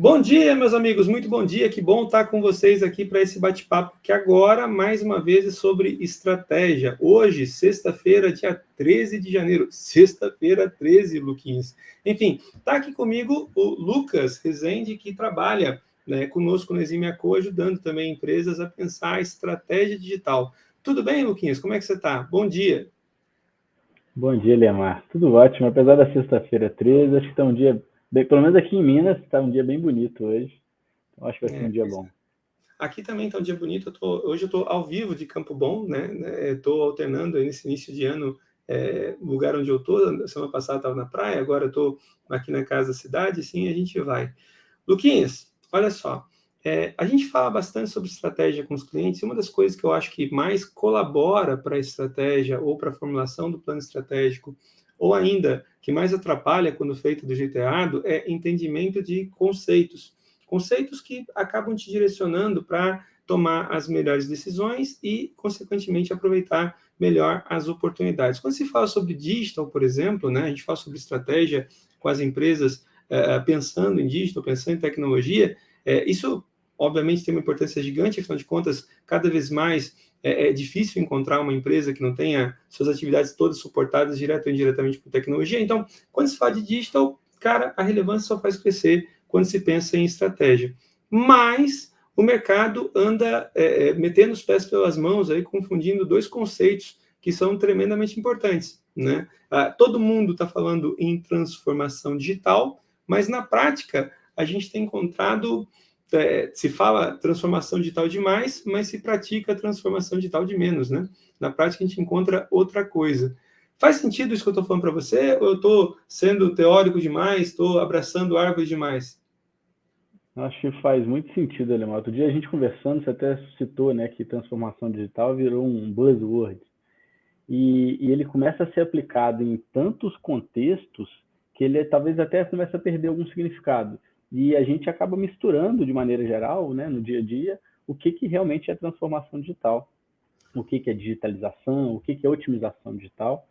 Bom dia, meus amigos, muito bom dia, que bom estar com vocês aqui para esse bate-papo, que agora, mais uma vez, é sobre estratégia. Hoje, sexta-feira, dia 13 de janeiro, sexta-feira 13, Luquinhas. Enfim, está aqui comigo o Lucas Rezende, que trabalha conosco no Exime Co, ajudando também empresas a pensar a estratégia digital. Tudo bem, Luquinhas? Como é que você está? Bom dia. Bom dia, Lemar. Tudo ótimo. Apesar da sexta-feira 13, acho que está um dia, bem, pelo menos aqui em Minas, está um dia bem bonito hoje. Então, acho que vai ser um dia bom. Aqui também está um dia bonito. Hoje eu estou ao vivo de Campo Bom, né? Estou alternando aí nesse início de ano o lugar onde eu estou. Semana passada estava na praia, agora eu estou aqui na casa da cidade. Sim, a gente vai. Luquinhas, olha só. A gente fala bastante sobre estratégia com os clientes, e uma das coisas que eu acho que mais colabora para a estratégia ou para a formulação do plano estratégico, ou ainda que mais atrapalha quando feito do jeito errado, é entendimento de conceitos. Conceitos que acabam te direcionando para tomar as melhores decisões e, consequentemente, aproveitar melhor as oportunidades. Quando se fala sobre digital, por exemplo, né, a gente fala sobre estratégia com as empresas pensando em digital, pensando em tecnologia, isso obviamente tem uma importância gigante, afinal de contas, cada vez mais é difícil encontrar uma empresa que não tenha suas atividades todas suportadas direto ou indiretamente por tecnologia. Então, quando se fala de digital, cara, a relevância só faz crescer quando se pensa em estratégia. Mas o mercado anda metendo os pés pelas mãos, aí, confundindo dois conceitos que são tremendamente importantes. Né? Todo mundo está falando em transformação digital, mas na prática a gente tem encontrado, se fala transformação digital demais, mas se pratica transformação digital de menos. Né? Na prática a gente encontra outra coisa. Faz sentido isso que eu estou falando para você? Ou eu estou sendo teórico demais, estou abraçando árvore demais? Acho que faz muito sentido, Lemar. Outro dia a gente conversando, você até citou, né, que transformação digital virou um buzzword. E ele começa a ser aplicado em tantos contextos que ele talvez até comece a perder algum significado. E a gente acaba misturando de maneira geral, né, no dia a dia, o que realmente é transformação digital, o que é digitalização, o que é otimização digital.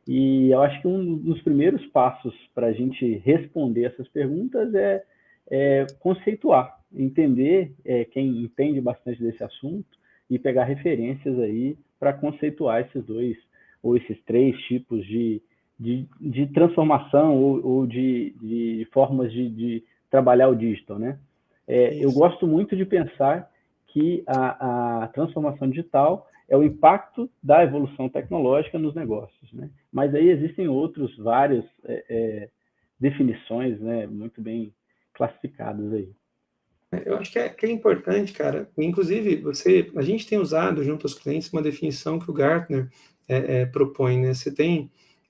E eu acho que um dos primeiros passos para a gente responder essas perguntas é conceituar, entender quem entende bastante desse assunto e pegar referências aí para conceituar esses dois ou esses três tipos de transformação ou de formas de trabalhar o digital, né? Eu Isso. gosto muito de pensar que a transformação digital é o impacto da evolução tecnológica nos negócios, né? Mas aí existem outros várias definições, né, muito bem classificadas aí. Eu acho que é importante, cara. Inclusive, a gente tem usado junto aos clientes uma definição que o Gartner propõe, né?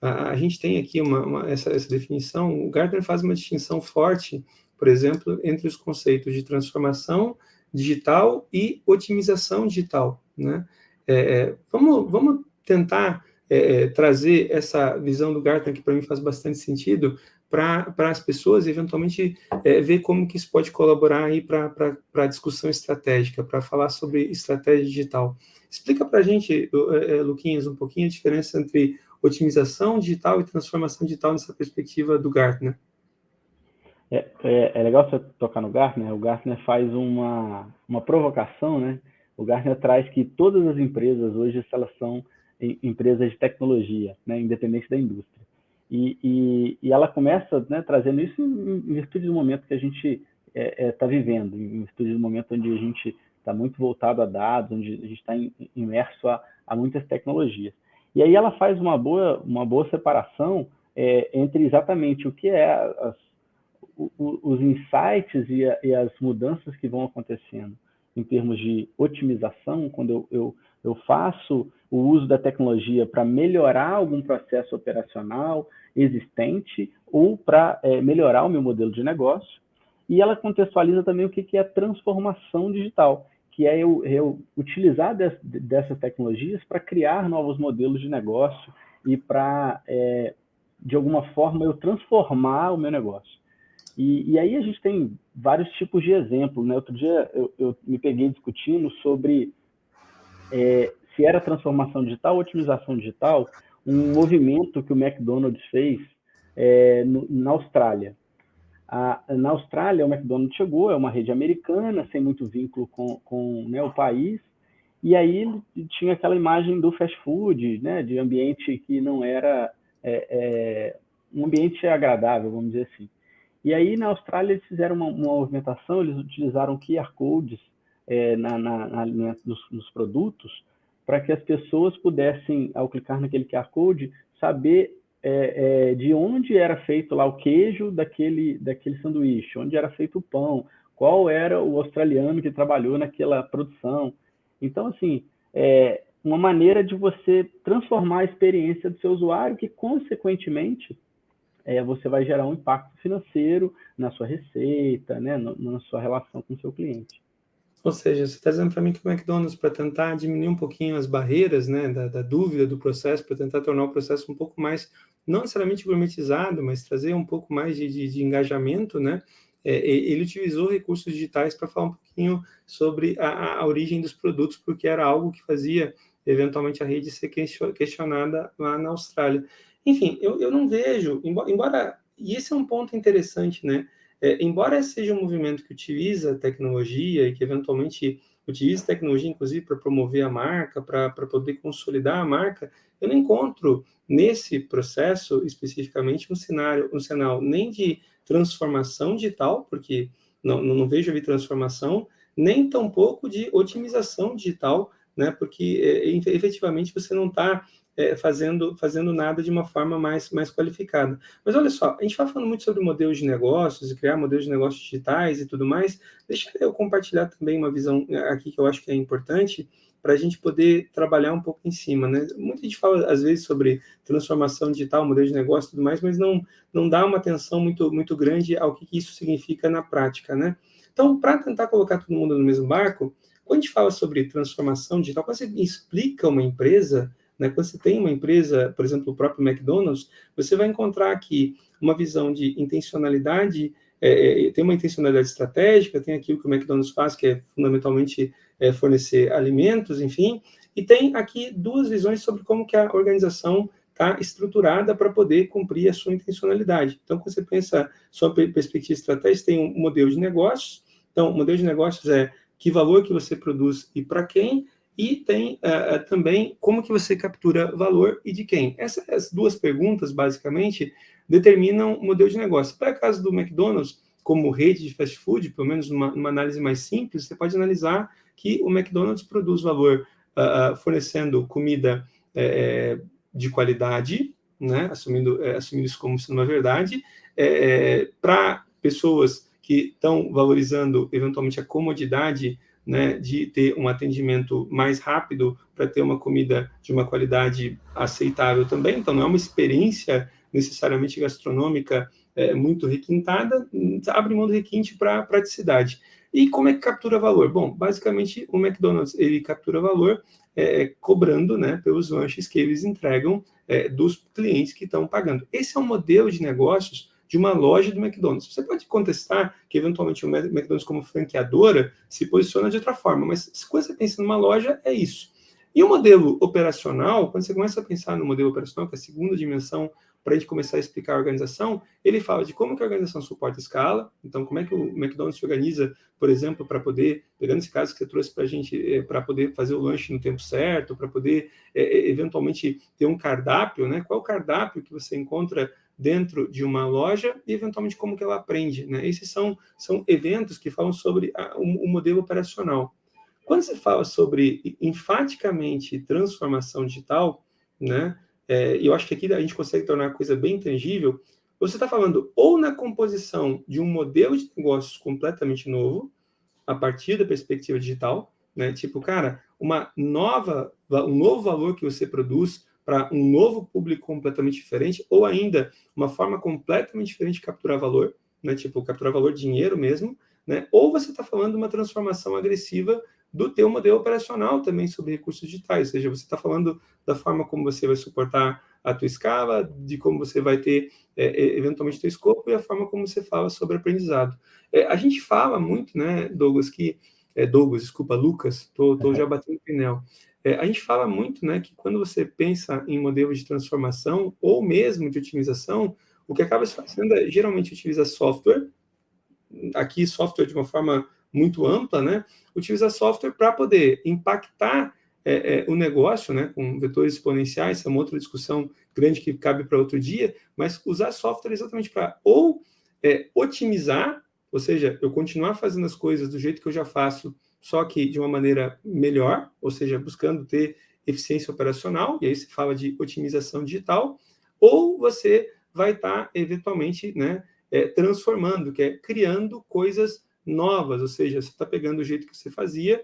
A gente tem aqui essa definição. O Gartner faz uma distinção forte, por exemplo, entre os conceitos de transformação digital e otimização digital, né? Vamos tentar trazer essa visão do Gartner, que para mim faz bastante sentido, para as pessoas e eventualmente ver como que isso pode colaborar aí para a discussão estratégica, para falar sobre estratégia digital. Explica para a gente, Luquinhas, um pouquinho a diferença entre otimização digital e transformação digital nessa perspectiva do Gartner. É legal você tocar no Gartner. O Gartner faz uma provocação, né? O Gartner traz que todas as empresas hoje elas são empresas de tecnologia, né? Independente da indústria. E ela começa, né, trazendo isso em virtude do momento que a gente está vivendo, em virtude do momento onde a gente está muito voltado a dados, onde a gente está imerso a muitas tecnologias. E aí ela faz uma boa separação entre exatamente o que é os insights e as mudanças que vão acontecendo em termos de otimização, quando eu faço o uso da tecnologia para melhorar algum processo operacional existente ou para melhorar o meu modelo de negócio. E ela contextualiza também o que é transformação digital, que é eu utilizar dessas tecnologias para criar novos modelos de negócio e para, de alguma forma, eu transformar o meu negócio. E aí a gente tem vários tipos de exemplos, né? Outro dia eu me peguei discutindo sobre se era transformação digital ou otimização digital, um movimento que o McDonald's fez na Austrália. Na Austrália, o McDonald's chegou, é uma rede americana, sem muito vínculo com né, o país, e aí ele tinha aquela imagem do fast food, né, de ambiente que não era um ambiente agradável, vamos dizer assim. E aí, na Austrália, eles fizeram uma movimentação, eles utilizaram QR Codes nos produtos, para que as pessoas pudessem, ao clicar naquele QR Code, saber de onde era feito lá o queijo daquele sanduíche, onde era feito o pão, qual era o australiano que trabalhou naquela produção. Então, assim, uma maneira de você transformar a experiência do seu usuário, que, consequentemente, você vai gerar um impacto financeiro na sua receita, né, na sua relação com o seu cliente. Ou seja, você está dizendo para mim que o McDonald's, para tentar diminuir um pouquinho as barreiras, né, da dúvida do processo, para tentar tornar o processo um pouco mais, não necessariamente gourmetizado, mas trazer um pouco mais de engajamento, né, ele utilizou recursos digitais para falar um pouquinho sobre a origem dos produtos, porque era algo que fazia, eventualmente, a rede ser questionada lá na Austrália. Enfim, eu não vejo, embora, e esse é um ponto interessante, né, embora seja um movimento que utiliza tecnologia e que eventualmente utiliza tecnologia, inclusive, para promover a marca, para poder consolidar a marca, eu não encontro nesse processo especificamente um sinal nem de transformação digital, porque não vejo ali transformação, nem tampouco de otimização digital, né? Porque efetivamente você não está fazendo nada de uma forma mais qualificada. Mas olha só, a gente está falando muito sobre modelos de negócios e criar modelos de negócios digitais e tudo mais. Deixa eu compartilhar também uma visão aqui que eu acho que é importante para a gente poder trabalhar um pouco em cima, né? Muita gente fala, às vezes, sobre transformação digital, modelo de negócio e tudo mais, mas não dá uma atenção muito grande ao que isso significa na prática, né? Então, para tentar colocar todo mundo no mesmo barco, quando a gente fala sobre transformação digital, quando você explica uma empresa, né, quando você tem uma empresa, por exemplo, o próprio McDonald's, você vai encontrar aqui uma visão de intencionalidade, tem uma intencionalidade estratégica, tem aquilo que o McDonald's faz, que é fundamentalmente fornecer alimentos, enfim, e tem aqui duas visões sobre como que a organização está estruturada para poder cumprir a sua intencionalidade. Então, quando você pensa sua perspectiva estratégica, tem um modelo de negócios. Então, o modelo de negócios é que valor que você produz e para quem, e tem também como que você captura valor e de quem. Essas duas perguntas, basicamente, determinam o modelo de negócio. Para o caso do McDonald's, como rede de fast food, pelo menos numa análise mais simples, você pode analisar que o McDonald's produz valor fornecendo comida de qualidade, né, assumindo isso como sendo uma verdade, para pessoas que estão valorizando, eventualmente, a comodidade, né, de ter um atendimento mais rápido para ter uma comida de uma qualidade aceitável também. Então, não é uma experiência necessariamente gastronômica muito requintada, abre mão do requinte para praticidade. E como é que captura valor? Bom, basicamente, o McDonald's ele captura valor cobrando, né, pelos lanches que eles entregam dos clientes que estão pagando. Esse é um modelo de negócios de uma loja do McDonald's. Você pode contestar que, eventualmente, o McDonald's, como franqueadora, se posiciona de outra forma, mas quando você pensa numa loja, é isso. E o modelo operacional, quando você começa a pensar no modelo operacional, que é a segunda dimensão para a gente começar a explicar a organização, ele fala de como que a organização suporta escala, então como é que o McDonald's se organiza, por exemplo, para poder, pegando esse caso que você trouxe para a gente, para poder fazer o lanche no tempo certo, para poder, eventualmente, ter um cardápio, né? Qual é o cardápio que você encontra dentro de uma loja e, eventualmente, como que ela aprende, né? Esses são eventos que falam sobre o modelo operacional. Quando se fala sobre, enfaticamente, transformação digital, né? Eu acho que aqui a gente consegue tornar a coisa bem tangível. Você está falando ou na composição de um modelo de negócios completamente novo, a partir da perspectiva digital, né? Tipo, cara, um novo valor que você produz para um novo público completamente diferente, ou ainda uma forma completamente diferente de capturar valor, né? Tipo, capturar valor dinheiro mesmo, né? Ou você está falando de uma transformação agressiva do teu modelo operacional também sobre recursos digitais, ou seja, você está falando da forma como você vai suportar a tua escala, de como você vai ter eventualmente teu escopo e a forma como você fala sobre aprendizado. A gente fala muito, né, Douglas, desculpa, Lucas, tô já batendo pneu. A gente fala muito, né, que quando você pensa em modelos de transformação ou mesmo de otimização, O que acaba se fazendo é, geralmente, utiliza software, aqui software de uma forma muito ampla, né? Utiliza software para poder impactar o negócio, né? Com vetores exponenciais, essa é uma outra discussão grande que cabe para outro dia, mas usar software exatamente para ou otimizar, ou seja, eu continuar fazendo as coisas do jeito que eu já faço, só que de uma maneira melhor, ou seja, buscando ter eficiência operacional, e aí se fala de otimização digital, ou você vai estar, eventualmente, né, transformando, que é criando coisas novas, ou seja, você está pegando o jeito que você fazia,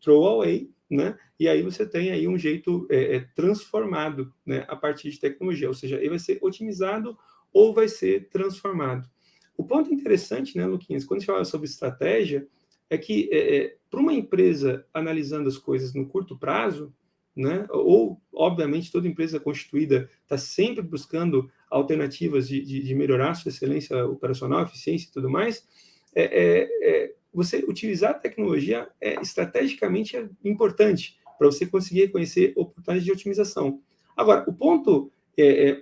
throw away, né, e aí você tem aí um jeito transformado, né, a partir de tecnologia, ou seja, ele vai ser otimizado ou vai ser transformado. O ponto interessante, né, Luquinhas, quando a gente fala sobre estratégia, é que para uma empresa analisando as coisas no curto prazo, né, ou, obviamente, toda empresa constituída está sempre buscando alternativas de melhorar sua excelência operacional, eficiência e tudo mais, você utilizar a tecnologia estrategicamente importante para você conseguir reconhecer oportunidades de otimização. Agora, o ponto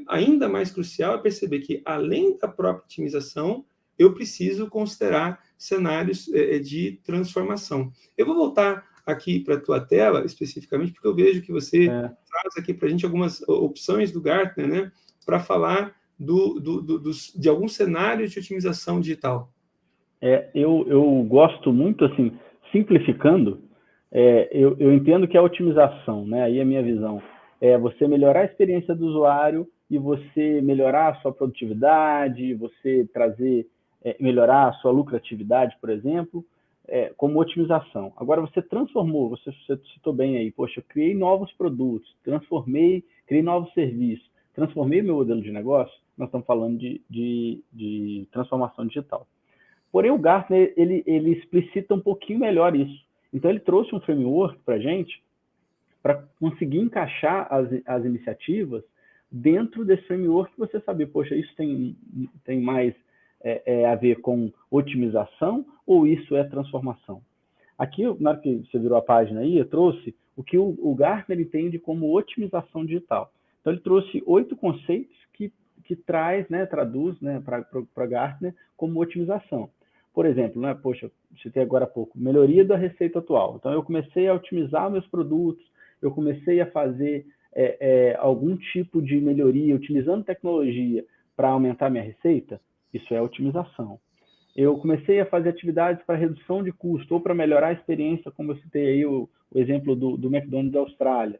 ainda mais crucial é perceber que, além da própria otimização, eu preciso considerar cenários de transformação. Eu vou voltar aqui para a tua tela, especificamente, porque eu vejo que você traz aqui para a gente algumas opções do Gartner, né, para falar de alguns cenários de otimização digital. Eu gosto muito, assim, simplificando, eu entendo que a otimização, né, aí é a minha visão, é você melhorar a experiência do usuário e você melhorar a sua produtividade, você melhorar a sua lucratividade, por exemplo, como otimização. Agora, você transformou, você citou bem aí, poxa, eu criei novos produtos, criei novos serviços, transformei meu modelo de negócio, nós estamos falando de transformação digital. Porém, o Gartner, ele explicita um pouquinho melhor isso. Então, ele trouxe um framework para a gente, para conseguir encaixar as iniciativas dentro desse framework, que você sabe, poxa, isso tem mais a ver com otimização ou isso é transformação? Aqui, na hora que você virou a página aí, eu trouxe o que o Gartner entende como otimização digital. Então, ele trouxe 8 conceitos que traduz, né, para Gartner como otimização. Por exemplo, né, poxa, citei agora há pouco, melhoria da receita atual. Então, eu comecei a otimizar meus produtos, eu comecei a fazer algum tipo de melhoria utilizando tecnologia para aumentar minha receita. Isso é otimização. Eu comecei a fazer atividades para redução de custo ou para melhorar a experiência, como eu citei aí o exemplo do McDonald's da Austrália.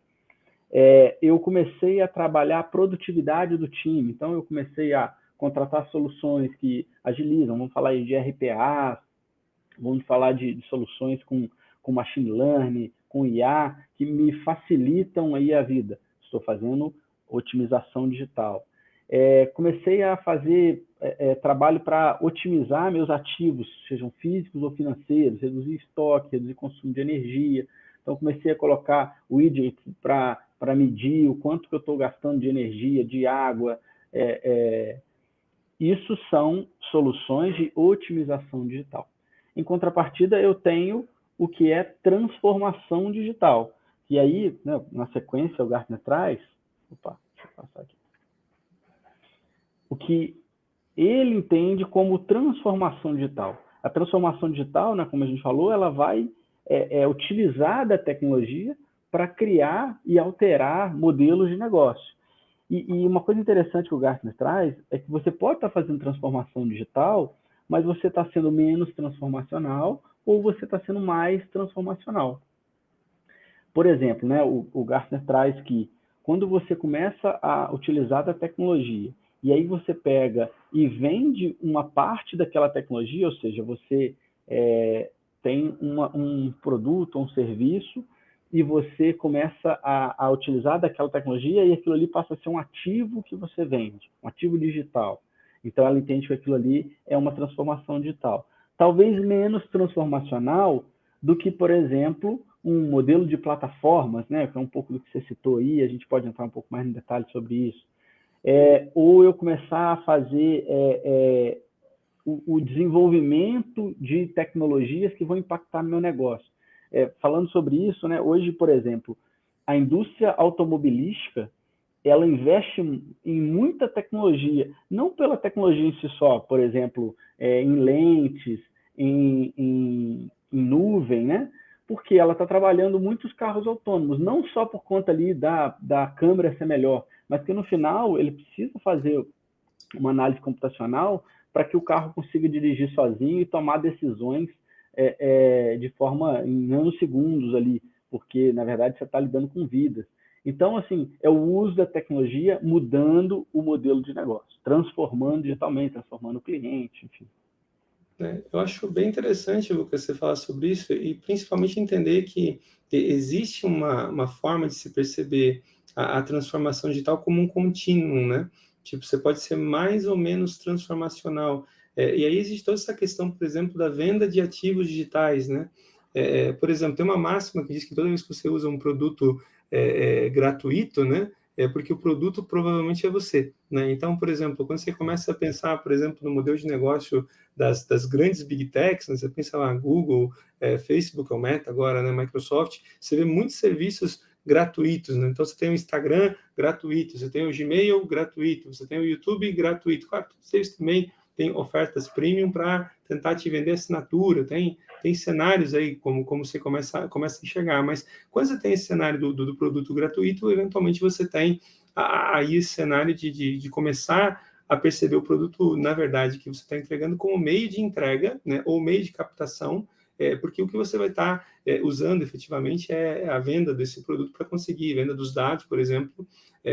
Eu comecei a trabalhar a produtividade do time. Então, eu comecei a contratar soluções que agilizam, vamos falar aí de RPA, vamos falar de soluções com machine learning, com IA, que me facilitam aí a vida. Estou fazendo otimização digital. Comecei a fazer trabalho para otimizar meus ativos, sejam físicos ou financeiros, reduzir estoque, reduzir consumo de energia. Então, comecei a colocar widgets para medir o quanto que eu estou gastando de energia, de água. Isso são soluções de otimização digital. Em contrapartida, eu tenho o que é transformação digital. E aí, né, na sequência, o Gartner traz... Opa, deixa eu passar aqui. O que ele entende como transformação digital. A transformação digital, né, como a gente falou, ela vai utilizar da tecnologia para criar e alterar modelos de negócio. E uma coisa interessante que o Gartner traz é que você pode estar fazendo transformação digital, mas você está sendo menos transformacional ou você está sendo mais transformacional. Por exemplo, né, o Gartner traz que quando você começa a utilizar da tecnologia e aí você pega e vende uma parte daquela tecnologia, ou seja, você tem um produto, um serviço, e você começa a utilizar daquela tecnologia e aquilo ali passa a ser um ativo que você vende, um ativo digital. Então, ela entende que aquilo ali é uma transformação digital. Talvez menos transformacional do que, por exemplo, um modelo de plataformas, né, que é um pouco do que você citou aí, a gente pode entrar um pouco mais em detalhes sobre isso. Ou eu começar a fazer o desenvolvimento de tecnologias que vão impactar no meu negócio. Falando sobre isso, né, hoje, por exemplo, a indústria automobilística, ela investe em muita tecnologia, não pela tecnologia em si só, por exemplo, em lentes, em nuvem, né? Porque ela está trabalhando muitos carros autônomos, não só por conta ali da câmera ser melhor, mas que no final ele precisa fazer uma análise computacional para que o carro consiga dirigir sozinho e tomar decisões de forma em nanosegundos ali, porque na verdade você está lidando com vidas. Então, assim, é o uso da tecnologia mudando o modelo de negócio, transformando digitalmente, transformando o cliente, enfim. Eu acho bem interessante, Lucas, você falar sobre isso e principalmente entender que existe uma forma de se perceber a transformação digital como um contínuo, né? Tipo, você pode ser mais ou menos transformacional. E aí existe toda essa questão, por exemplo, da venda de ativos digitais, né? Por exemplo, tem uma máxima que diz que toda vez que você usa um produto gratuito, né? É porque o produto provavelmente é você, né? Então, por exemplo, quando você começa a pensar, por exemplo, no modelo de negócio das grandes big techs, né? Você pensa lá, Google, Facebook, ou Meta agora, né? Microsoft, você vê muitos serviços gratuitos, né? Então, você tem o Instagram gratuito, você tem o Gmail gratuito, você tem o YouTube gratuito. Claro, todos eles também têm ofertas premium para tentar te vender assinatura, tem cenários aí como você começa a enxergar, mas quando você tem esse cenário do produto gratuito, eventualmente você tem aí esse cenário de começar a perceber o produto, na verdade, que você está entregando como meio de entrega, né, ou meio de captação, porque o que você vai estar usando efetivamente é a venda desse produto para conseguir, venda dos dados, por exemplo,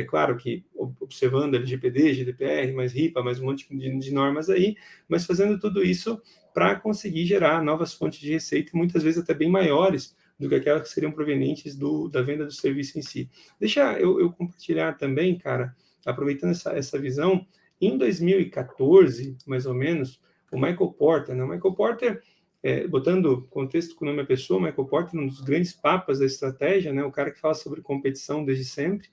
claro que observando LGPD, GDPR, mais RIPA, mais um monte de normas aí, mas fazendo tudo isso para conseguir gerar novas fontes de receita, e muitas vezes até bem maiores do que aquelas que seriam provenientes da venda do serviço em si. Deixa eu compartilhar também, cara, aproveitando essa visão, em 2014, mais ou menos, o Michael Porter, né? O Michael Porter, botando contexto com o nome da pessoa, Michael Porter, um dos grandes papas da estratégia, né? O cara que fala sobre competição desde sempre,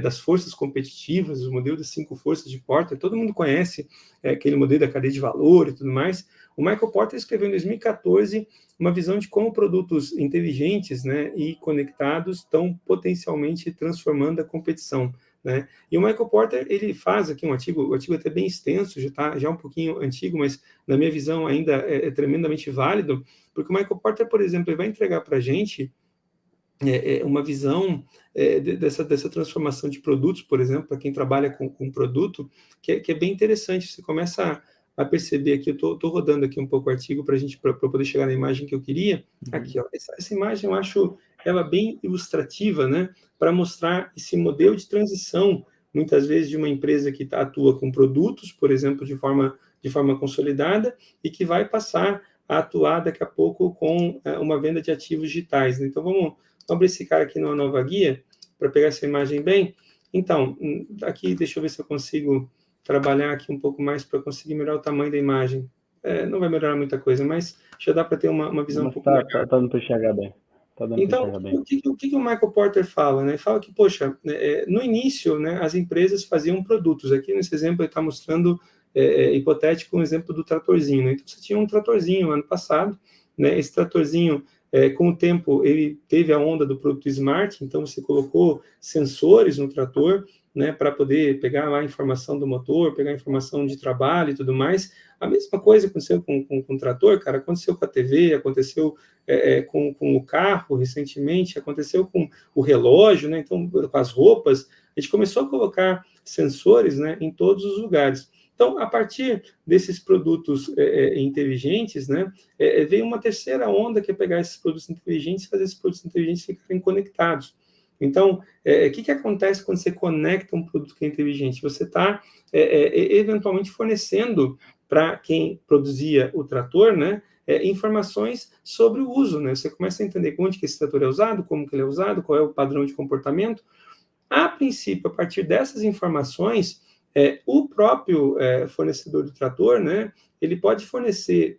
das forças competitivas, o modelo das 5 forças de Porter, todo mundo conhece aquele modelo da cadeia de valor e tudo mais. O Michael Porter escreveu em 2014 uma visão de como produtos inteligentes, né, e conectados estão potencialmente transformando a competição, né? E o Michael Porter, ele faz aqui um artigo até bem extenso, já um pouquinho antigo, mas na minha visão ainda é tremendamente válido, porque o Michael Porter, por exemplo, ele vai entregar para a gente uma visão dessa transformação de produtos, por exemplo, para quem trabalha com produto, que é bem interessante. Você começa a perceber aqui, eu estou rodando aqui um pouco o artigo para poder chegar na imagem que eu queria. Aqui, ó, essa imagem eu acho ela bem ilustrativa, né, para mostrar esse modelo de transição, muitas vezes de uma empresa que atua com produtos, por exemplo, de forma consolidada, e que vai passar a atuar daqui a pouco com uma venda de ativos digitais, né? Então, vamos abrir esse cara aqui numa nova guia, para pegar essa imagem bem. Então, aqui, deixa eu ver se eu consigo trabalhar aqui um pouco mais para conseguir melhorar o tamanho da imagem. Não vai melhorar muita coisa, mas já dá para ter uma visão um pouco melhor. Tá dando para enxergar bem. Então, o que o Michael Porter fala? Né? Ele fala que, poxa, no início, né, as empresas faziam produtos. Aqui nesse exemplo ele está mostrando, hipotético, um exemplo do tratorzinho. Né? Então, você tinha um tratorzinho ano passado, né? Esse tratorzinho, com o tempo, ele teve a onda do produto Smart, então você colocou sensores no trator, né, para poder pegar lá a informação do motor, pegar a informação de trabalho e tudo mais. A mesma coisa aconteceu com o trator, cara, aconteceu com a TV, aconteceu com o carro recentemente, aconteceu com o relógio, né, então, com as roupas, a gente começou a colocar sensores, né, em todos os lugares. Então, a partir desses produtos inteligentes, né, veio uma terceira onda, que é pegar esses produtos inteligentes e fazer esses produtos inteligentes ficarem conectados. Então, o que acontece quando você conecta um produto que é inteligente? Você está, eventualmente, fornecendo para quem produzia o trator, né, informações sobre o uso, né? Você começa a entender onde que esse trator é usado, como que ele é usado, qual é o padrão de comportamento. A princípio, a partir dessas informações, o próprio fornecedor do trator, né, ele pode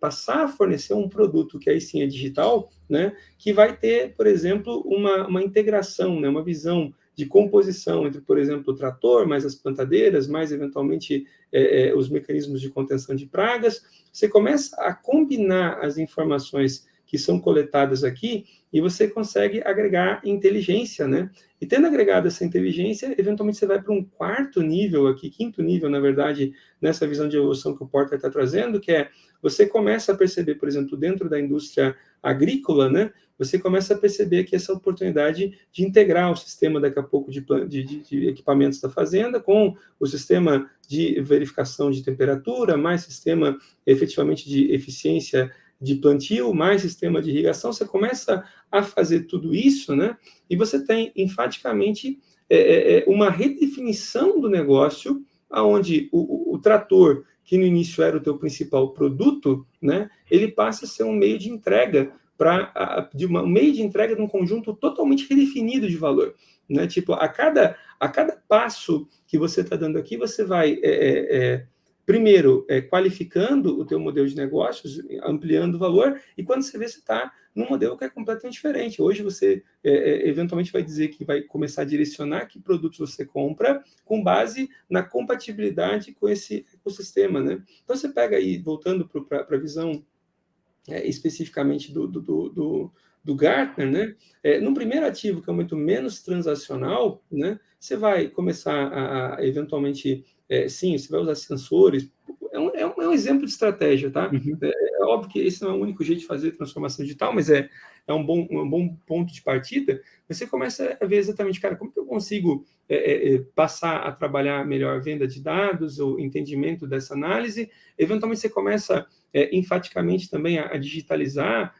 passar a fornecer um produto que aí sim é digital, né, que vai ter, por exemplo, uma integração, né, uma visão de composição entre, por exemplo, o trator, mais as plantadeiras, mais eventualmente os mecanismos de contenção de pragas. Você começa a combinar as informações que que são coletadas aqui, e você consegue agregar inteligência, né? E tendo agregado essa inteligência, eventualmente você vai para um quarto nível aqui, quinto nível, na verdade, nessa visão de evolução que o Porter está trazendo, que é você começa a perceber, por exemplo, dentro da indústria agrícola, né? Você começa a perceber que essa oportunidade de integrar o sistema, daqui a pouco, de equipamentos da fazenda com o sistema de verificação de temperatura, mais sistema, efetivamente, de eficiência de plantio, mais sistema de irrigação, você começa a fazer tudo isso, né? E você tem, enfaticamente, uma redefinição do negócio, onde o trator, que no início era o teu principal produto, né? Ele passa a ser um meio de entrega um meio de entrega de um conjunto totalmente redefinido de valor, né? Tipo, a cada passo que você está dando aqui, você vai primeiro, qualificando o teu modelo de negócios, ampliando o valor, e quando você vê, você está num modelo que é completamente diferente. Hoje você, eventualmente, vai dizer que vai começar a direcionar que produtos você compra com base na compatibilidade com esse ecossistema, né? Então, você pega aí, voltando para a visão especificamente do Gartner, né? No primeiro ativo, que é muito menos transacional, né? Você vai começar eventualmente, sim, você vai usar sensores. É um exemplo de estratégia, tá? Uhum. É óbvio que esse não é o único jeito de fazer transformação digital, mas é um bom ponto de partida. Você começa a ver exatamente, cara, como que eu consigo passar a trabalhar melhor a venda de dados, o entendimento dessa análise. Eventualmente, você começa enfaticamente também a digitalizar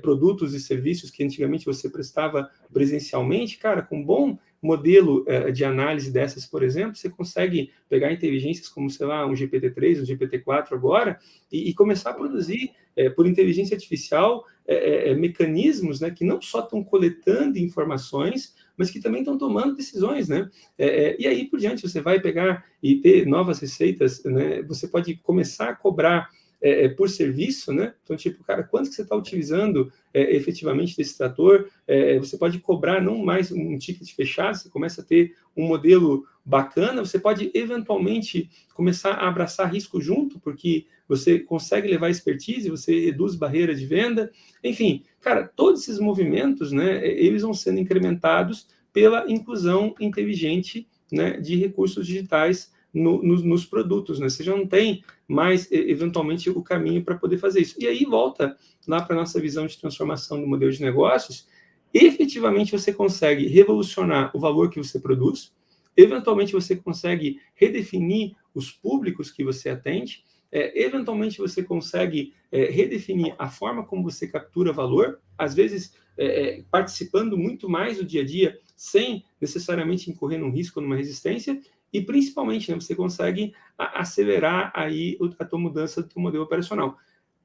produtos e serviços que antigamente você prestava presencialmente. Cara, com um bom modelo de análise dessas, por exemplo, você consegue pegar inteligências como, sei lá, um GPT-3, um GPT-4 agora, e começar a produzir, por inteligência artificial, mecanismos, né, que não só estão coletando informações, mas que também estão tomando decisões, né? E aí por diante você vai pegar e ter novas receitas, né? Você pode começar a cobrar por serviço, né? Então, tipo, cara, quanto que você está utilizando efetivamente desse trator? Você pode cobrar não mais um ticket fechado, você começa a ter um modelo bacana, você pode eventualmente começar a abraçar risco junto, porque você consegue levar expertise, você reduz barreira de venda, enfim, cara, todos esses movimentos, né, eles vão sendo incrementados pela inclusão inteligente, né, de recursos digitais nos produtos, né? Você já não tem mais, eventualmente, o caminho para poder fazer isso. E aí volta lá para a nossa visão de transformação do modelo de negócios. Efetivamente, você consegue revolucionar o valor que você produz, eventualmente, você consegue redefinir os públicos que você atende, eventualmente, você consegue redefinir a forma como você captura valor, às vezes participando muito mais do dia a dia, sem necessariamente incorrer num risco, numa resistência, e principalmente, né, você consegue acelerar aí a tua mudança do teu modelo operacional.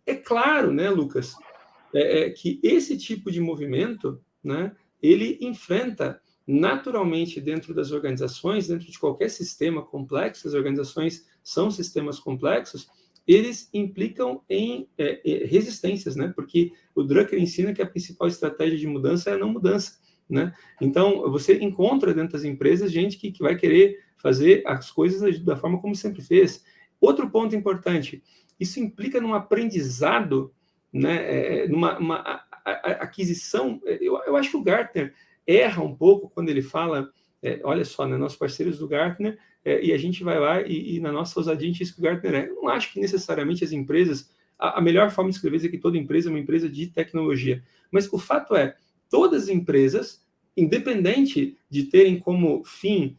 É claro, né, Lucas, que esse tipo de movimento, né, ele enfrenta naturalmente dentro das organizações, dentro de qualquer sistema complexo, as organizações são sistemas complexos, eles implicam em resistências, né? Porque o Drucker ensina que a principal estratégia de mudança é a não mudança, né? Então, você encontra dentro das empresas gente que vai querer fazer as coisas da forma como sempre fez. Outro ponto importante, isso implica num aprendizado, né? Numa aquisição. Eu acho que o Gartner erra um pouco quando ele fala, olha só, né, nós parceiros do Gartner, e a gente vai lá e na nossa ousadia a gente diz que o Gartner é. Eu não acho que necessariamente as empresas, a melhor forma de escrever é que toda empresa é uma empresa de tecnologia, mas o fato é, todas as empresas, independente de terem como fim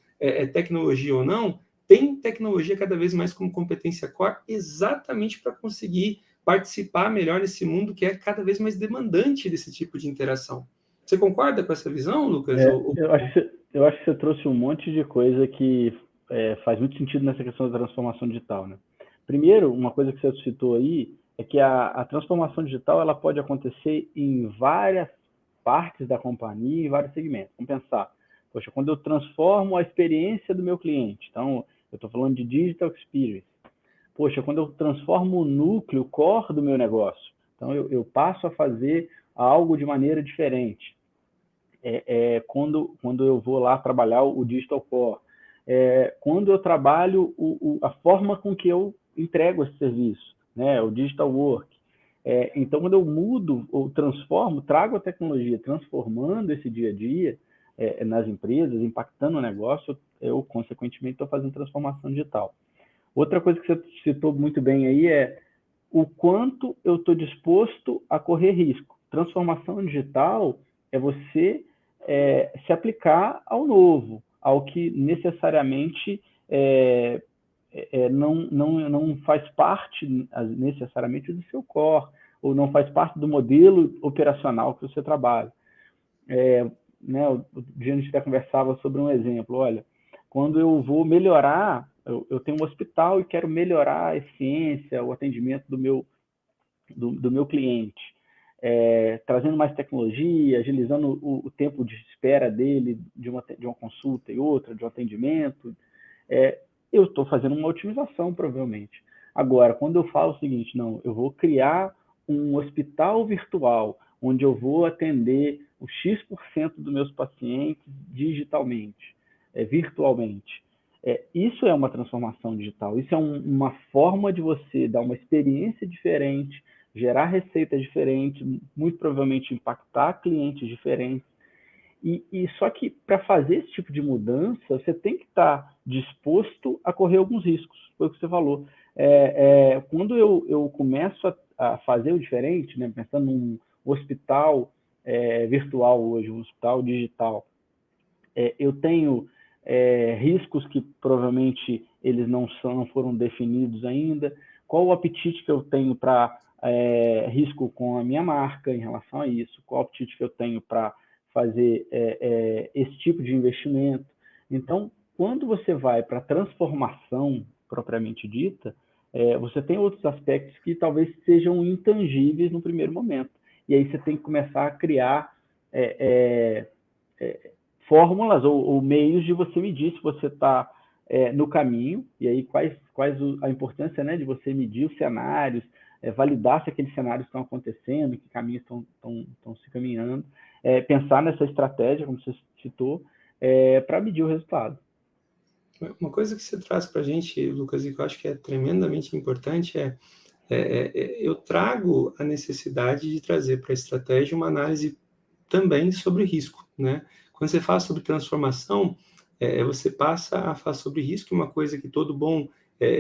tecnologia ou não, tem tecnologia cada vez mais como competência core exatamente para conseguir participar melhor nesse mundo que é cada vez mais demandante desse tipo de interação. Você concorda com essa visão, Lucas? Eu acho que você trouxe um monte de coisa que faz muito sentido nessa questão da transformação digital, né? Primeiro, uma coisa que você citou aí é que a transformação digital ela pode acontecer em várias partes da companhia, em vários segmentos. Vamos pensar, poxa, quando eu transformo a experiência do meu cliente, então eu estou falando de digital experience. Poxa, quando eu transformo o núcleo, o core do meu negócio, então eu passo a fazer algo de maneira diferente. Quando eu vou lá trabalhar o digital core, quando eu trabalho a forma com que eu entrego esse serviço, né, o digital work. Então, quando eu mudo ou transformo, trago a tecnologia, transformando esse dia a dia nas empresas, impactando o negócio, eu consequentemente estou fazendo transformação digital. Outra coisa que você citou muito bem aí é o quanto eu estou disposto a correr risco. Transformação digital é você se aplicar ao novo, ao que necessariamente não faz parte necessariamente do seu core, ou não faz parte do modelo operacional que você trabalha. Né, o dia a gente até conversava sobre um exemplo, olha, quando eu vou melhorar, eu tenho um hospital e quero melhorar a eficiência, o atendimento do meu cliente, trazendo mais tecnologia, agilizando o tempo de espera dele, de uma consulta e outra, de um atendimento, eu estou fazendo uma otimização, provavelmente. Agora, quando eu falo o seguinte, não, eu vou criar um hospital virtual, onde eu vou atender o X% dos meus pacientes digitalmente, virtualmente. Isso é uma transformação digital, isso é uma forma de você dar uma experiência diferente, gerar receitas diferentes, muito provavelmente impactar clientes diferentes. E só que para fazer esse tipo de mudança, você tem que estar disposto a correr alguns riscos, foi o que você falou. Quando eu começo a fazer o diferente, né, pensando num hospital virtual hoje, um hospital digital, eu tenho riscos que provavelmente eles não foram definidos ainda. Qual o apetite que eu tenho para risco com a minha marca em relação a isso? Qual o apetite que eu tenho para fazer esse tipo de investimento? Então, quando você vai para a transformação propriamente dita, você tem outros aspectos que talvez sejam intangíveis no primeiro momento. E aí você tem que começar a criar fórmulas ou meios de você medir se você está no caminho, e aí quais a importância, né, de você medir os cenários, validar se aqueles cenários estão acontecendo, que caminhos estão se caminhando, pensar nessa estratégia, como você citou, para medir o resultado. Uma coisa que você traz para a gente, Lucas, e que eu acho que é tremendamente importante eu trago a necessidade de trazer para a estratégia uma análise também sobre risco, né? Quando você fala sobre transformação, você passa a falar sobre risco, uma coisa que todo bom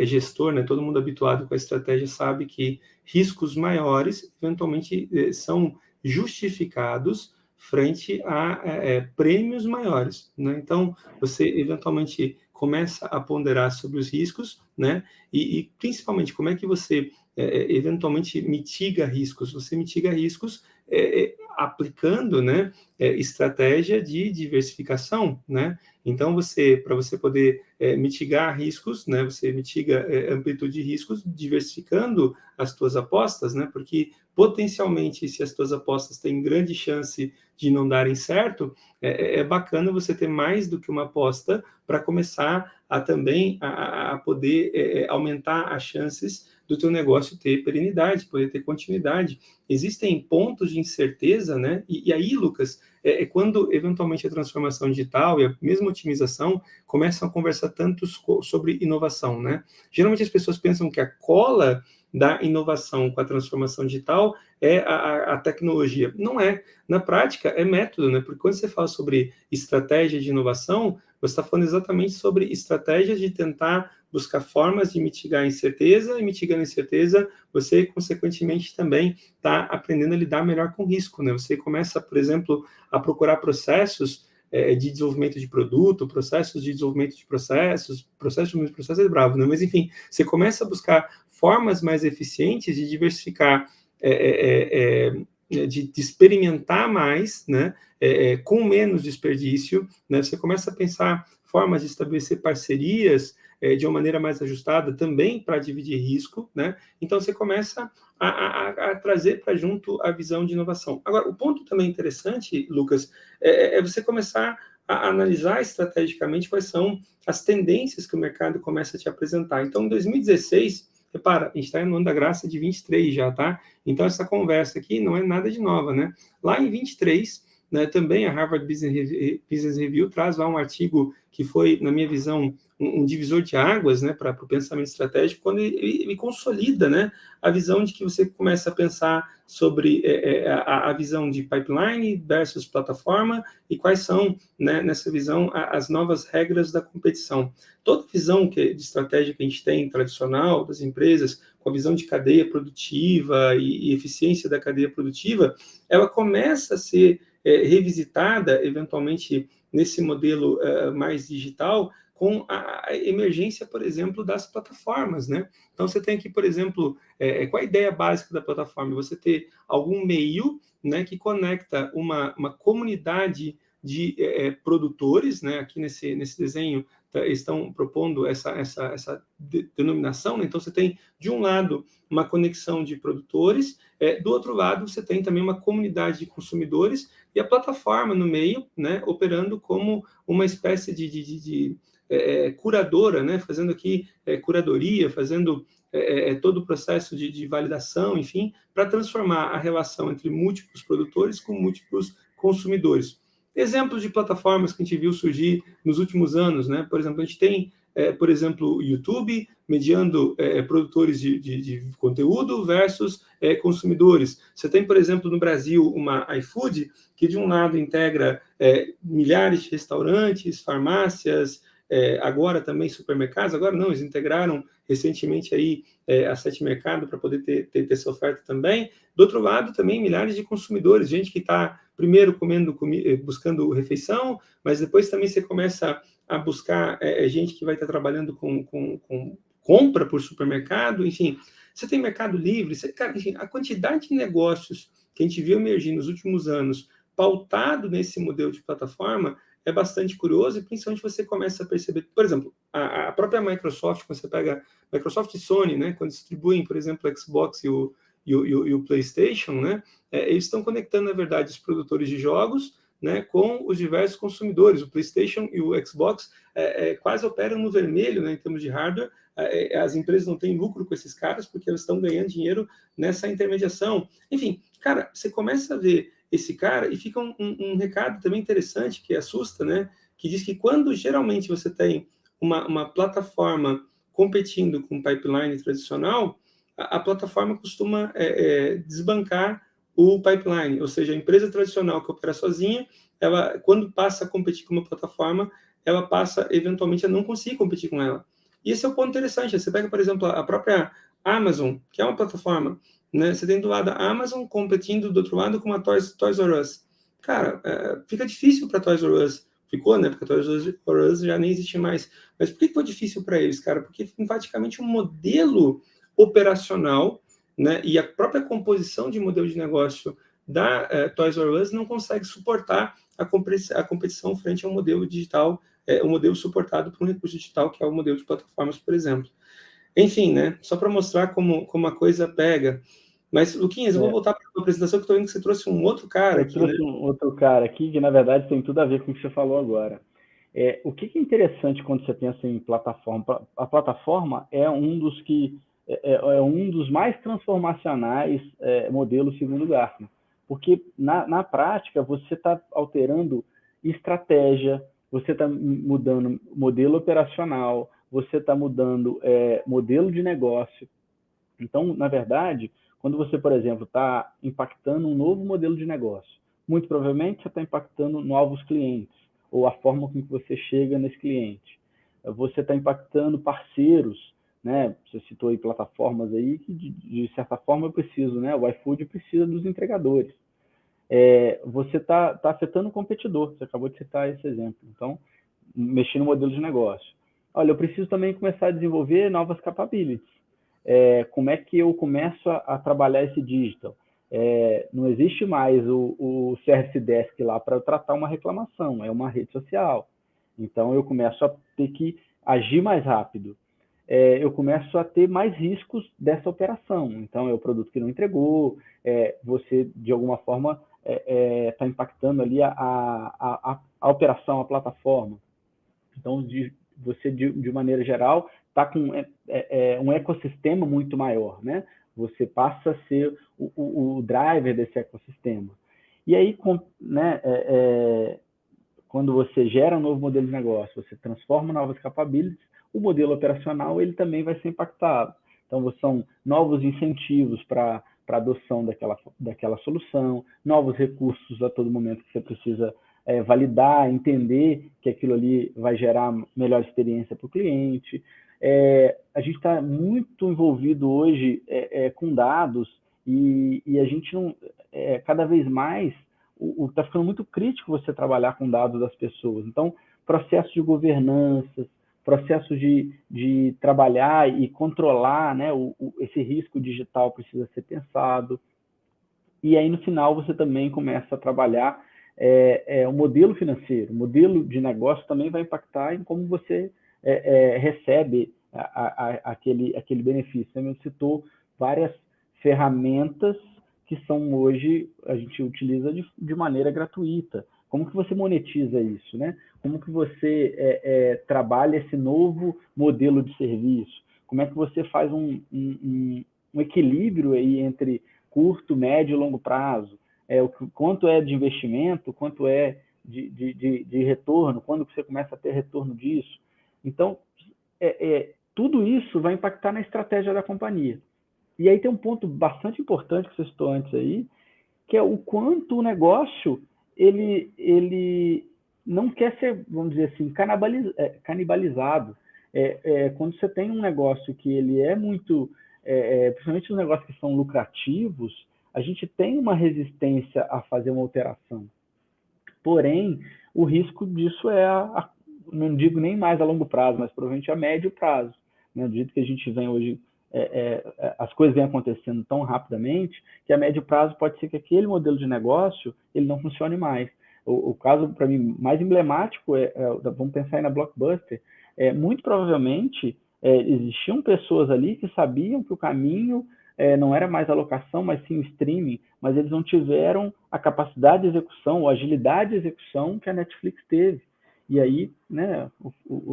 gestor, né, todo mundo habituado com a estratégia sabe que riscos maiores, eventualmente, são justificados frente a prêmios maiores, né? Então, você eventualmente começa a ponderar sobre os riscos, né? E principalmente, como é que você eventualmente mitiga riscos? Você mitiga riscos aplicando, né, estratégia de diversificação, né? Então, para você poder mitigar riscos, né, você mitiga amplitude de riscos diversificando as tuas apostas, né? Porque potencialmente, se as tuas apostas têm grande chance de não darem certo, é bacana você ter mais do que uma aposta para começar a também a poder aumentar as chances do teu negócio ter perenidade, poder ter continuidade. Existem pontos de incerteza, né? E aí, Lucas, quando eventualmente a transformação digital e a mesma otimização começam a conversar tanto sobre inovação, né? Geralmente as pessoas pensam que a cola da inovação com a transformação digital é a tecnologia. Não é. Na prática, é método, né? Porque quando você fala sobre estratégia de inovação, você está falando exatamente sobre estratégias de tentar buscar formas de mitigar a incerteza, e mitigando a incerteza, você, consequentemente, também está aprendendo a lidar melhor com o risco, né? Você começa, por exemplo, a procurar processos de desenvolvimento de produto, processos de desenvolvimento de processos é bravo, né? Mas, enfim, você começa a buscar formas mais eficientes de diversificar, de experimentar mais, né? Com menos desperdício, né? Você começa a pensar formas de estabelecer parcerias de uma maneira mais ajustada também para dividir risco, né? Então você começa a trazer para junto a visão de inovação. Agora, o ponto também interessante, Lucas, é você começar a analisar estrategicamente quais são as tendências que o mercado começa a te apresentar. Então, em 2016, repara, a gente está no ano da graça de 23 já, tá? Então, essa conversa aqui não é nada de nova, né? Lá em 23, né? Também a Harvard Business Review traz lá um artigo que foi, na minha visão, um divisor de águas, né, para o pensamento estratégico, quando ele consolida, né, a visão de que você começa a pensar sobre a visão de pipeline versus plataforma e quais são, né, nessa visão, as novas regras da competição. Toda visão de estratégia que a gente tem, tradicional, das empresas, com a visão de cadeia produtiva e eficiência da cadeia produtiva, ela começa a ser revisitada, eventualmente, nesse modelo mais digital, com a emergência, por exemplo, das plataformas, né? Então, você tem aqui, por exemplo, qual a ideia básica da plataforma? Você ter algum meio, né, que conecta uma comunidade de produtores, né? Aqui nesse desenho estão propondo essa denominação, né? Então, você tem, de um lado, uma conexão de produtores, do outro lado, você tem também uma comunidade de consumidores e a plataforma no meio, né, operando como uma espécie de curadora, né, fazendo aqui curadoria, fazendo todo o processo de validação, enfim, para transformar a relação entre múltiplos produtores com múltiplos consumidores. Exemplos de plataformas que a gente viu surgir nos últimos anos, né? Por exemplo, a gente tem, por exemplo, o YouTube mediando produtores de conteúdo versus consumidores. Você tem, por exemplo, no Brasil, uma iFood, que de um lado integra milhares de restaurantes, farmácias, agora também supermercados, agora não, eles integraram recentemente aí a Sete Mercado para poder ter essa oferta também. Do outro lado, também milhares de consumidores, gente que está primeiro buscando refeição, mas depois também você começa a buscar gente que vai estar trabalhando com compra por supermercado, enfim. Você tem Mercado Livre, cara, enfim, a quantidade de negócios que a gente viu emergir nos últimos anos, pautado nesse modelo de plataforma, é bastante curioso, e principalmente você começa a perceber, por exemplo, a própria Microsoft, quando você pega Microsoft e Sony, né, quando distribuem, por exemplo, o Xbox e o PlayStation, né, eles estão conectando, na verdade, os produtores de jogos, né, com os diversos consumidores. O PlayStation e o Xbox quase operam no vermelho, né, em termos de hardware. As empresas não têm lucro com esses caras porque elas estão ganhando dinheiro nessa intermediação. Enfim, cara, você começa a ver esse cara e fica um recado também interessante que assusta, né, que diz que quando geralmente você tem uma plataforma competindo com um pipeline tradicional, a plataforma costuma desbancar o pipeline, ou seja, a empresa tradicional que opera sozinha, ela, quando passa a competir com uma plataforma, ela passa eventualmente a não conseguir competir com ela. E esse é o ponto interessante. Você pega, por exemplo, a própria Amazon, que é uma plataforma, né? Você tem do lado a Amazon competindo do outro lado com a Toys R Us. Cara, fica difícil para Toys R Us. Ficou, né? Porque a Toys R Us já nem existe mais. Mas por que foi difícil para eles, cara? Porque praticamente um modelo operacional, né, e a própria composição de modelo de negócio da Toys R Us não consegue suportar a competição frente ao modelo digital, o modelo suportado por um recurso digital, que é o modelo de plataformas, por exemplo. Enfim, né, só para mostrar como a coisa pega. Mas, Luquinhas, eu vou voltar para a apresentação, que estou vendo que você trouxe um outro cara aqui, né? Eu trouxe um outro cara aqui, que na verdade tem tudo a ver com o que você falou agora. O que é interessante quando você pensa em plataforma? A plataforma é um dos mais transformacionais modelos segundo Gartner, porque na prática você está alterando estratégia, você está mudando modelo operacional, você está mudando modelo de negócio. Então, na verdade, quando você, por exemplo, está impactando um novo modelo de negócio, muito provavelmente você está impactando novos clientes, ou a forma com que você chega nesse cliente. Você está impactando parceiros, né? Você citou aí plataformas aí que, de certa forma, eu preciso, né? O iFood precisa dos entregadores. Você está afetando o competidor, você acabou de citar esse exemplo. Então, mexer no modelo de negócio. Olha, eu preciso também começar a desenvolver novas capabilities. Como é que eu começo a trabalhar esse digital? Não existe mais o Service Desk lá para tratar uma reclamação, é uma rede social. Então, eu começo a ter que agir mais rápido. Eu começo a ter mais riscos dessa operação. Então, é o produto que não entregou, você, de alguma forma, está impactando ali a operação, a plataforma. Então, você, de maneira geral, está com um ecossistema muito maior, né? Você passa a ser o driver desse ecossistema. E aí, né, quando você gera um novo modelo de negócio, você transforma novas capabilities, o modelo operacional ele também vai ser impactado. Então, são novos incentivos para a adoção daquela solução, novos recursos a todo momento que você precisa validar, entender que aquilo ali vai gerar melhor experiência para o cliente. A gente está muito envolvido hoje com dados e a gente não, cada vez mais, está ficando muito crítico você trabalhar com dados das pessoas. Então, processos de governança, processos de trabalhar e controlar, né, esse risco digital precisa ser pensado. E aí, no final, você também começa a trabalhar o modelo financeiro, o modelo de negócio também vai impactar em como você recebe aquele benefício. Você me citou várias ferramentas que são hoje, a gente utiliza de maneira gratuita. Como que você monetiza isso, né? Como que você trabalha esse novo modelo de serviço? Como é que você faz um equilíbrio aí entre curto, médio e longo prazo? Quanto é de investimento, quanto é de retorno, quando você começa a ter retorno disso? Então, tudo isso vai impactar na estratégia da companhia. E aí tem um ponto bastante importante que você citou antes aí, que é o quanto o negócio ele não quer ser, vamos dizer assim, canibalizado. Quando você tem um negócio que ele é muito, principalmente os negócios que são lucrativos, a gente tem uma resistência a fazer uma alteração. Porém, o risco disso não digo nem mais a longo prazo, mas provavelmente a médio prazo. Né? Do jeito que a gente vem hoje, as coisas vêm acontecendo tão rapidamente que a médio prazo pode ser que aquele modelo de negócio ele não funcione mais. O caso, para mim, mais emblemático vamos pensar aí na Blockbuster, muito provavelmente existiam pessoas ali que sabiam que o caminho não era mais a locação, mas sim o streaming, mas eles não tiveram a capacidade de execução, ou agilidade de execução que a Netflix teve. E aí, né,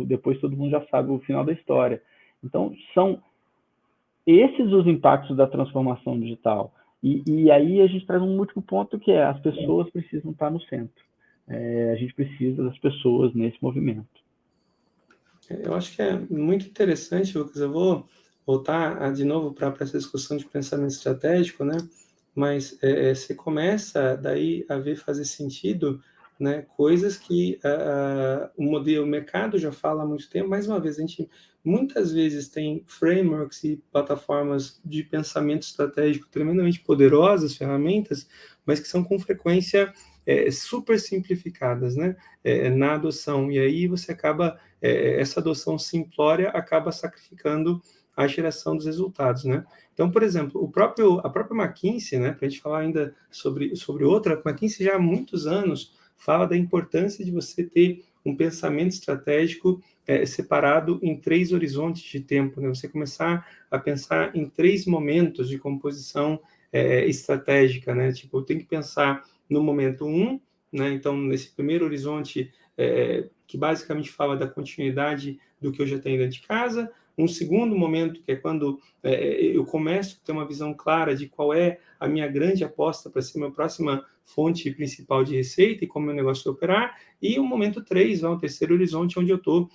depois todo mundo já sabe o final da história. Então, são esses os impactos da transformação digital. E aí a gente traz um último ponto que as pessoas precisam estar no centro. A gente precisa das pessoas nesse movimento. Eu acho que é muito interessante, Lucas. Eu vou voltar de novo para essa discussão de pensamento estratégico, né? Mas você começa daí a ver fazer sentido, né? Coisas que o mercado já fala há muito tempo. Mais uma vez, a gente muitas vezes tem frameworks e plataformas de pensamento estratégico tremendamente poderosas, ferramentas, mas que são com frequência super simplificadas, né? Na adoção. E aí você acaba essa adoção simplória acaba sacrificando a geração dos resultados, né? Então, por exemplo, a própria McKinsey, né, para a gente falar ainda sobre outra, a McKinsey já há muitos anos fala da importância de você ter um pensamento estratégico separado em 3 horizontes de tempo, né? Você começar a pensar em 3 momentos de composição estratégica, né? Tipo, eu tenho que pensar no momento 1, né? Então, nesse primeiro horizonte, que basicamente fala da continuidade do que eu já tenho dentro de casa. Um segundo momento, que é quando eu começo a ter uma visão clara de qual é a minha grande aposta para ser minha próxima fonte principal de receita e como meu negócio vai operar. E o momento 3, o terceiro horizonte, onde eu estou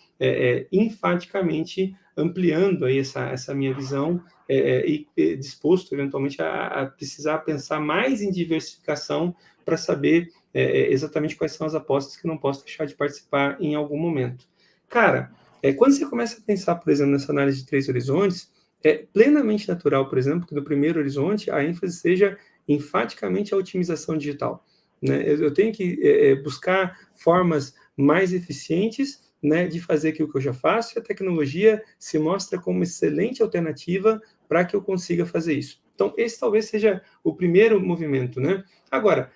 enfaticamente ampliando aí essa minha visão e disposto, eventualmente, a precisar pensar mais em diversificação para saber exatamente quais são as apostas que eu não posso deixar de participar em algum momento. Cara, quando você começa a pensar, por exemplo, nessa análise de 3 horizontes, é plenamente natural, por exemplo, que no primeiro horizonte a ênfase seja enfaticamente a otimização digital. Né? Eu tenho que buscar formas mais eficientes, né, de fazer aquilo que eu já faço, e a tecnologia se mostra como excelente alternativa para que eu consiga fazer isso. Então, esse talvez seja o primeiro movimento, né? Agora,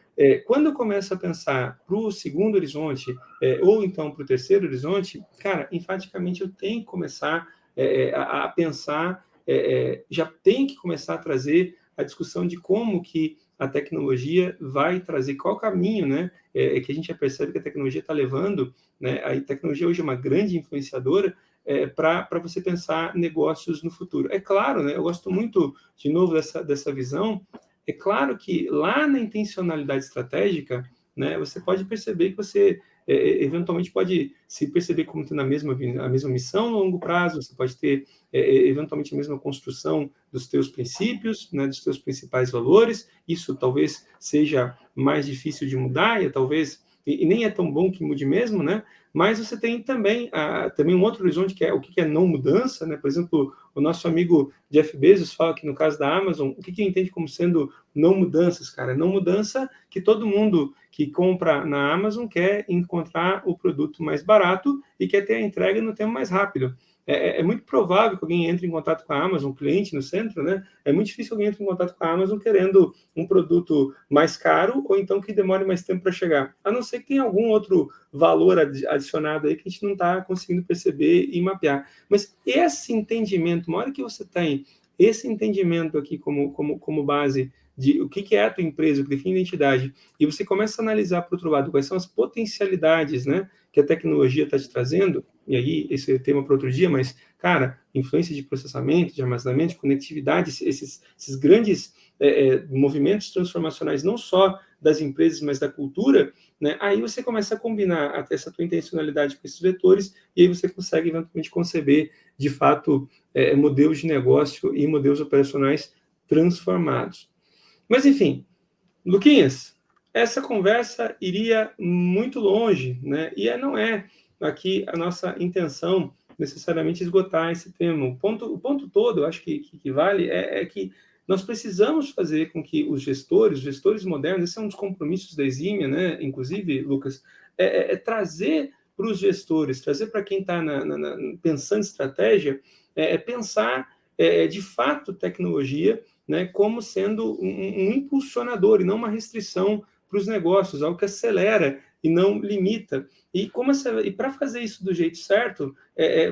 quando eu começo a pensar para o segundo horizonte, ou então para o terceiro horizonte, cara, enfaticamente eu tenho que começar a pensar, já tem que começar a trazer a discussão de como que a tecnologia vai trazer, qual caminho, né, que a gente já percebe que a tecnologia está levando, né, a tecnologia hoje é uma grande influenciadora, para você pensar negócios no futuro. É claro, né, eu gosto muito, de novo, dessa visão, é claro que lá na intencionalidade estratégica, né, você pode perceber que você eventualmente pode se perceber como tendo a mesma missão no longo prazo, você pode ter eventualmente a mesma construção dos teus princípios, né, dos teus principais valores, isso talvez seja mais difícil de mudar, e nem é tão bom que mude mesmo, né? Mas você tem também, também um outro horizonte, que é o que é não mudança, né? Por exemplo, o nosso amigo Jeff Bezos fala que no caso da Amazon, o que ele entende como sendo não mudanças, cara? Não mudança que todo mundo que compra na Amazon quer encontrar o produto mais barato e quer ter a entrega no tempo mais rápido. É muito provável que alguém entre em contato com a Amazon, um cliente no centro, né? É muito difícil alguém entre em contato com a Amazon querendo um produto mais caro ou então que demore mais tempo para chegar. A não ser que tenha algum outro valor adicionado aí que a gente não está conseguindo perceber e mapear. Mas esse entendimento, uma hora que você tem esse entendimento aqui como base de o que é a tua empresa, o que define identidade, e você começa a analisar, por outro lado, quais são as potencialidades, né, que a tecnologia está te trazendo, e aí esse é tema para outro dia, mas, cara, influência de processamento, de armazenamento, de conectividade, esses grandes movimentos transformacionais, não só das empresas, mas da cultura, né, aí você começa a combinar essa tua intencionalidade com esses vetores, e aí você consegue eventualmente conceber, de fato, modelos de negócio e modelos operacionais transformados. Mas, enfim, Luquinhas, essa conversa iria muito longe, né? E não é aqui a nossa intenção necessariamente esgotar esse tema. O ponto todo, eu acho que vale, que nós precisamos fazer com que os gestores modernos, esse é um dos compromissos da Exímia, né? Inclusive, Lucas, trazer para os gestores, trazer para quem está pensando em estratégia, pensar de fato tecnologia, né, como sendo um impulsionador e não uma restrição para os negócios, algo que acelera e não limita. E para fazer isso do jeito certo,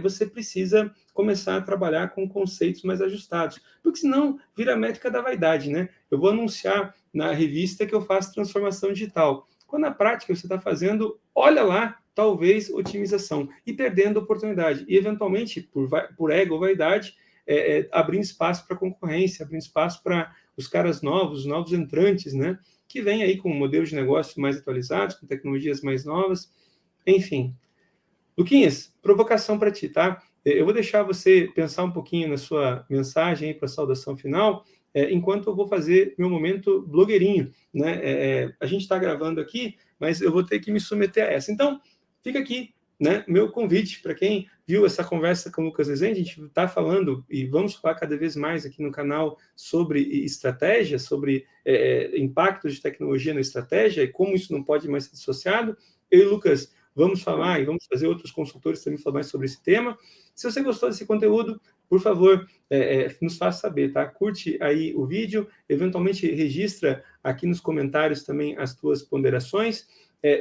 você precisa começar a trabalhar com conceitos mais ajustados, porque senão vira a métrica da vaidade, né? Eu vou anunciar na revista que eu faço transformação digital. Quando na prática você está fazendo, olha lá, talvez otimização, e perdendo oportunidade. E eventualmente, por ego ou vaidade, abrindo espaço para concorrência, abrindo espaço para os caras novos, os novos entrantes, né? Que vêm aí com modelos de negócio mais atualizados, com tecnologias mais novas, enfim. Luquinhas, provocação para ti, tá? Eu vou deixar você pensar um pouquinho na sua mensagem para a saudação final, enquanto eu vou fazer meu momento blogueirinho, né? A gente está gravando aqui, mas eu vou ter que me submeter a essa. Então, fica aqui, né, meu convite para quem viu essa conversa com o Lucas Rezende. A gente está falando e vamos falar cada vez mais aqui no canal sobre estratégia, sobre impactos de tecnologia na estratégia e como isso não pode mais ser dissociado. Eu e o Lucas vamos falar e vamos fazer outros consultores também falar mais sobre esse tema. Se você gostou desse conteúdo, por favor, nos faça saber, tá? Curte aí o vídeo, eventualmente registra aqui nos comentários também as tuas ponderações.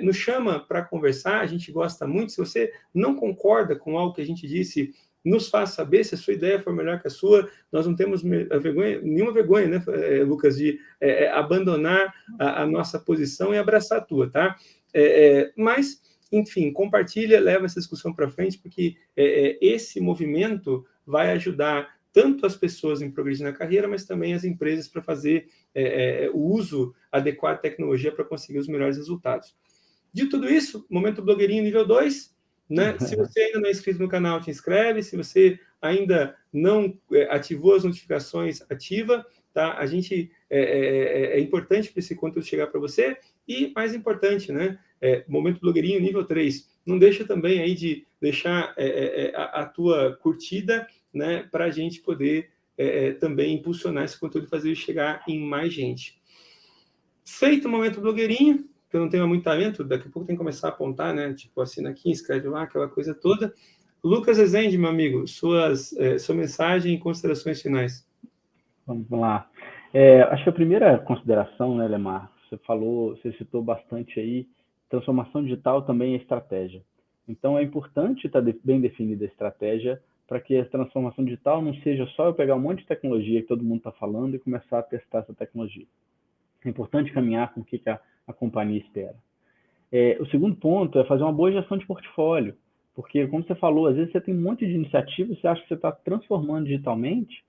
Nos chama para conversar, a gente gosta muito. Se você não concorda com algo que a gente disse, nos faça saber. Se a sua ideia for melhor que a sua, nós não temos nenhuma vergonha, né, Lucas, de abandonar a nossa posição e abraçar a tua, tá? Mas, enfim, compartilha, leva essa discussão para frente, porque esse movimento vai ajudar tanto as pessoas em progredir na carreira, mas também as empresas para fazer o uso adequado da tecnologia para conseguir os melhores resultados. De tudo isso, Momento Blogueirinho nível 2, né? Se você ainda não é inscrito no canal, te inscreve. Se você ainda não ativou as notificações, ativa, tá? A gente é importante para esse conteúdo chegar para você. E, mais importante, né? Momento Blogueirinho nível 3. Não deixa também aí de deixar a tua curtida, né? Para a gente poder também impulsionar esse conteúdo e fazer ele chegar em mais gente. Feito o Momento Blogueirinho, que eu não tenho muito talento, daqui a pouco tem que começar a apontar, né? Tipo, assina aqui, escreve lá, aquela coisa toda. Lucas Rezende, meu amigo, sua mensagem e considerações finais. Vamos lá. Acho que a primeira consideração, né, Lemar, você citou bastante aí, transformação digital também é estratégia. Então, é importante estar bem definida a estratégia para que a transformação digital não seja só eu pegar um monte de tecnologia que todo mundo está falando e começar a testar essa tecnologia. É importante caminhar com o que a companhia espera. O segundo ponto é fazer uma boa gestão de portfólio, porque, como você falou, às vezes você tem um monte de iniciativas, você acha que você está transformando digitalmente,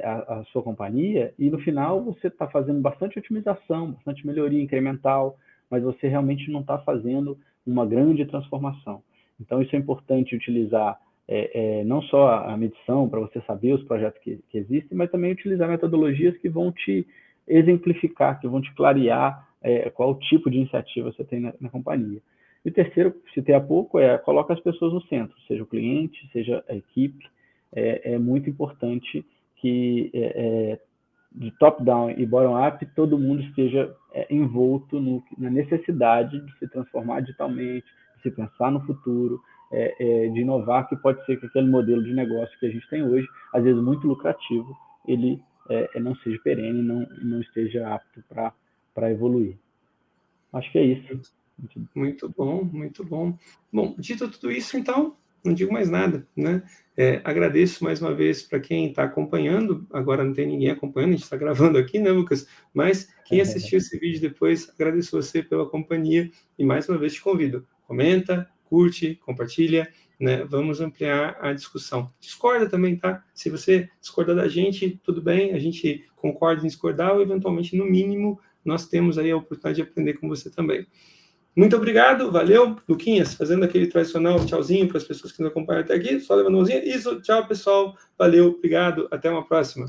a sua companhia, e no final você está fazendo bastante otimização, bastante melhoria incremental, mas você realmente não está fazendo uma grande transformação. Então, isso é importante utilizar não só a medição para você saber os projetos que existem, mas também utilizar metodologias que vão te exemplificar, que vão te clarear qual tipo de iniciativa você tem na companhia. E o terceiro, citei há pouco, coloca as pessoas no centro, seja o cliente, seja a equipe. É muito importante que de top-down e bottom-up, todo mundo esteja envolto na necessidade de se transformar digitalmente, de se pensar no futuro, de inovar, que pode ser que aquele modelo de negócio que a gente tem hoje, às vezes muito lucrativo, ele não seja perene, não esteja apto para evoluir. Acho que é isso. Muito bom, muito bom. Bom, dito tudo isso, então, não digo mais nada, né? Agradeço mais uma vez para quem está acompanhando. Agora não tem ninguém acompanhando, a gente está gravando aqui, né, Lucas? Mas quem assistiu esse vídeo depois, agradeço você pela companhia e mais uma vez te convido. Comenta, curte, compartilha, né? Vamos ampliar a discussão. Discorda também, tá? Se você discordar da gente, tudo bem, a gente concorda em discordar ou eventualmente, no mínimo, nós temos aí a oportunidade de aprender com você também. Muito obrigado, valeu, Luquinhas, fazendo aquele tradicional tchauzinho para as pessoas que nos acompanham até aqui, só levando a mãozinha, isso, tchau pessoal, valeu, obrigado, até uma próxima.